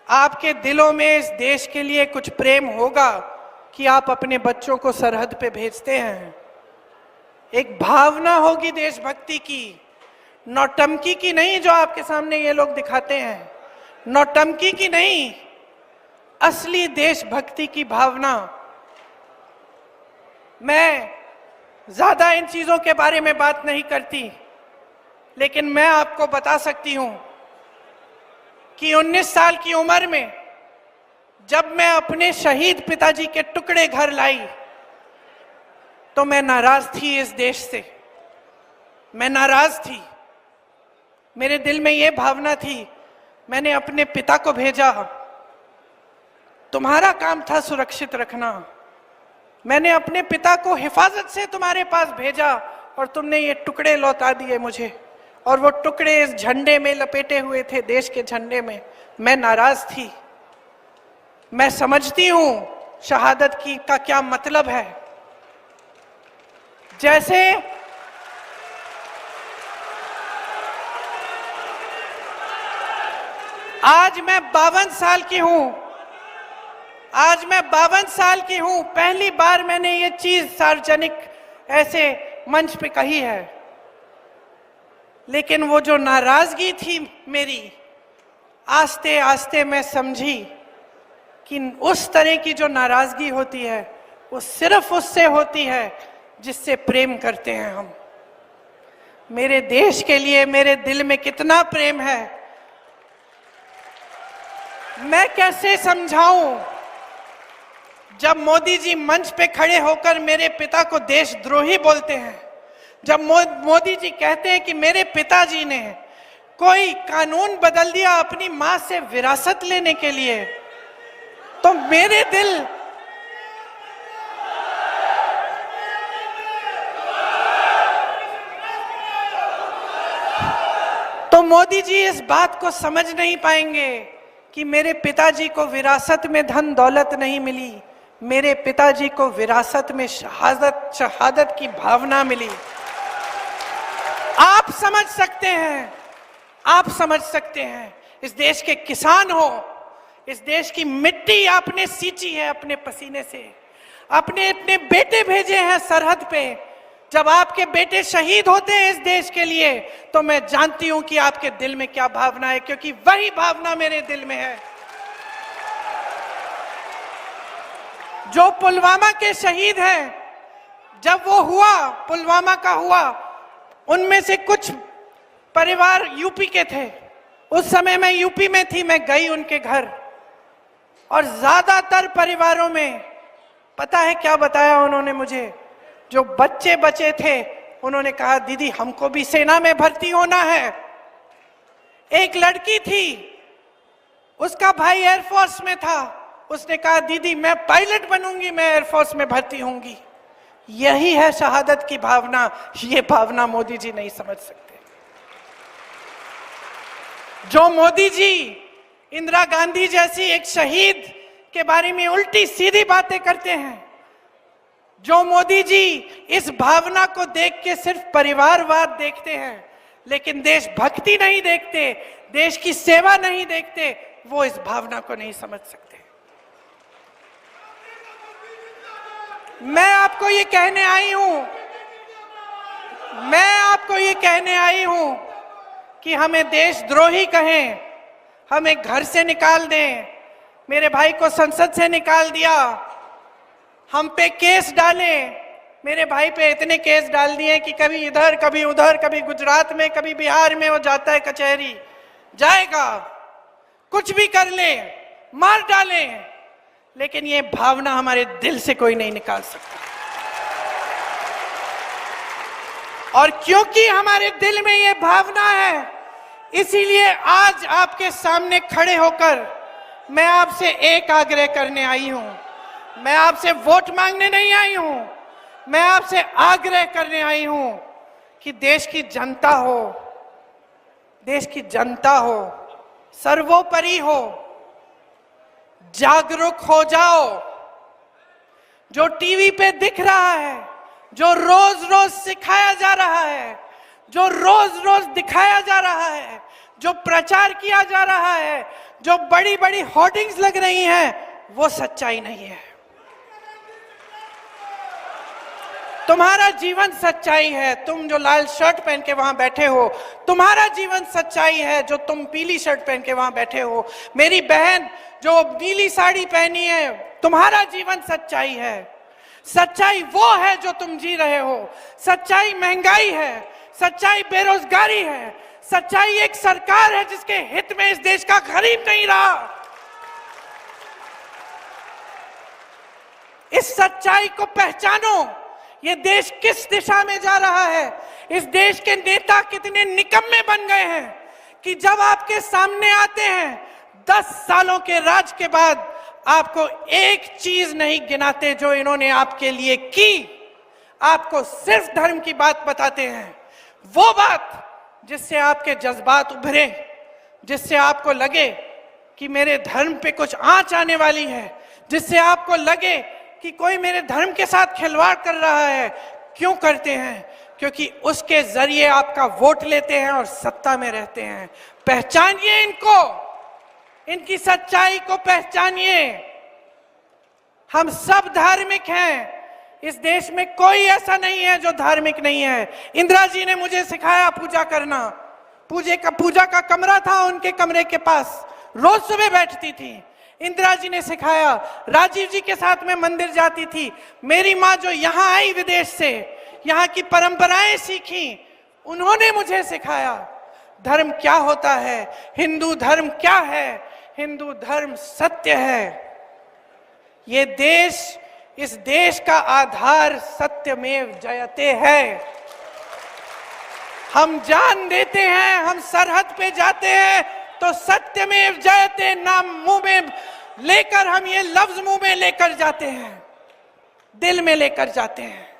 आपके दिलों में इस देश के लिए कुछ प्रेम होगा कि आप अपने बच्चों को सरहद पे भेजते हैं। एक भावना होगी देशभक्ति की, नौटंकी की नहीं जो आपके सामने ये लोग दिखाते हैं, नौटंकी की नहीं, असली देशभक्ति की भावना। मैं ज्यादा इन चीजों के बारे में बात नहीं करती, लेकिन मैं आपको बता सकती हूं कि 19 साल की उम्र में जब मैं अपने शहीद पिताजी के टुकड़े घर लाई तो मैं नाराज थी इस देश से, मैं नाराज थी। मेरे दिल में ये भावना थी, मैंने अपने पिता को भेजा, तुम्हारा काम था सुरक्षित रखना, मैंने अपने पिता को हिफाजत से तुम्हारे पास भेजा और तुमने ये टुकड़े लौटा दिए मुझे, और वो टुकड़े इस झंडे में लपेटे हुए थे, देश के झंडे में। मैं नाराज थी। मैं समझती हूं शहादत की का क्या मतलब है। जैसे आज मैं 52 साल की हूं, आज मैं 52 साल की हूं, पहली बार मैंने ये चीज सार्वजनिक ऐसे मंच पे कही है। लेकिन वो जो नाराजगी थी मेरी, आस्ते आस्ते मैं समझी कि उस तरह की जो नाराजगी होती है वो सिर्फ उससे होती है जिससे प्रेम करते हैं हम। मेरे देश के लिए मेरे दिल में कितना प्रेम है, मैं कैसे समझाऊं। जब मोदी जी मंच पे खड़े होकर मेरे पिता को देशद्रोही बोलते हैं, जब मोदी जी कहते हैं कि मेरे पिताजी ने कोई कानून बदल दिया अपनी मां से विरासत लेने के लिए, तो मेरे दिल तो मोदी जी इस बात को समझ नहीं पाएंगे कि मेरे पिताजी को विरासत में धन दौलत नहीं मिली, मेरे पिताजी को विरासत में शहादत की भावना मिली। आप समझ सकते हैं, आप समझ सकते हैं। इस देश के किसान हो, इस देश की मिट्टी आपने सींची है अपने पसीने से, अपने अपने बेटे भेजे हैं सरहद पे। जब आपके बेटे शहीद होते हैं इस देश के लिए, तो मैं जानती हूं कि आपके दिल में क्या भावना है, क्योंकि वही भावना मेरे दिल में है। जो पुलवामा के शहीद हैं, जब वो हुआ, पुलवामा का हुआ, उनमें से कुछ परिवार यूपी के थे। उस समय मैं यूपी में थी, मैं गई उनके घर, और ज्यादातर परिवारों में पता है क्या बताया उन्होंने मुझे? जो बच्चे बचे थे उन्होंने कहा दीदी हमको भी सेना में भर्ती होना है। एक लड़की थी, उसका भाई एयरफोर्स में था, उसने कहा दीदी मैं पायलट बनूंगी, मैं एयरफोर्स में भर्ती होंगी। यही है शहादत की भावना। ये भावना मोदी जी नहीं समझ सकते। जो मोदी जी इंदिरा गांधी जैसी एक शहीद के बारे में उल्टी सीधी बातें करते हैं, जो मोदी जी इस भावना को देख के सिर्फ परिवारवाद देखते हैं लेकिन देशभक्ति नहीं देखते, देश की सेवा नहीं देखते, वो इस भावना को नहीं समझ सकते। मैं आपको ये कहने आई हूं, मैं आपको ये कहने आई हूं कि हमें देशद्रोही कहें, हमें घर से निकाल दें, मेरे भाई को संसद से निकाल दिया, हम पे केस डालें। मेरे भाई पे इतने केस डाल दिए कि कभी इधर कभी उधर, कभी गुजरात में कभी बिहार में वो जाता है कचहरी, जाएगा, कुछ भी कर ले, मार डालें, लेकिन ये भावना हमारे दिल से कोई नहीं निकाल सकता। और क्योंकि हमारे दिल में ये भावना है, इसीलिए आज आपके सामने खड़े होकर मैं आपसे एक आग्रह करने आई हूं। मैं आपसे वोट मांगने नहीं आई हूं, मैं आपसे आग्रह करने आई हूं कि देश की जनता हो, देश की जनता हो, सर्वोपरि हो, जागरूक हो जाओ। जो टीवी पे दिख रहा है, जो रोज रोज सिखाया जा रहा है, जो रोज रोज दिखाया जा रहा है, जो प्रचार किया जा रहा है, जो बड़ी बड़ी होर्डिंग्स लग रही हैं, वो सच्चाई नहीं है। तुम्हारा जीवन सच्चाई है। तुम जो लाल शर्ट पहन के वहां बैठे हो, तुम्हारा जीवन सच्चाई है। जो तुम पीली शर्ट पहन के वहां बैठे हो, मेरी बहन जो नीली साड़ी पहनी है, तुम्हारा जीवन सच्चाई है। सच्चाई वो है जो तुम जी रहे हो। सच्चाई महंगाई है, सच्चाई बेरोजगारी है, सच्चाई एक सरकार है जिसके हित में इस देश का गरीब नहीं रहा। इस सच्चाई को पहचानो। ये देश किस दिशा में जा रहा है। इस देश के नेता कितने निकम्मे बन गए हैं कि जब आपके सामने आते हैं 10 सालों के राज के बाद आपको एक चीज नहीं गिनाते जो इन्होंने आपके लिए की। आपको सिर्फ धर्म की बात बताते हैं, वो बात जिससे आपके जज्बात उभरे, जिससे आपको लगे कि मेरे धर्म पे कुछ आंच आने वाली है, जिससे आपको लगे कि कोई मेरे धर्म के साथ खिलवाड़ कर रहा है। क्यों करते हैं? क्योंकि उसके जरिए आपका वोट लेते हैं और सत्ता में रहते हैं। पहचानिए इनको, इनकी सच्चाई को पहचानिए। हम सब धार्मिक हैं। इस देश में कोई ऐसा नहीं है जो धार्मिक नहीं है। इंदिरा जी ने मुझे सिखाया पूजा करना। पूजा का कमरा था उनके कमरे के पास, रोज सुबह बैठती थी। इंदिरा जी ने सिखाया। राजीव जी के साथ में मंदिर जाती थी। मेरी माँ जो यहाँ आई विदेश से, यहाँ की परंपराएं सीखी, उन्होंने मुझे सिखाया धर्म क्या होता है, हिंदू धर्म क्या है। हिंदू धर्म सत्य है। ये देश, इस देश का आधार सत्यमेव जयते है। हम जान देते हैं, हम सरहद पे जाते हैं तो सत्यमेव जयते नाम मुंह में लेकर, हम ये लफ्ज मुंह में लेकर जाते हैं, दिल में लेकर जाते हैं।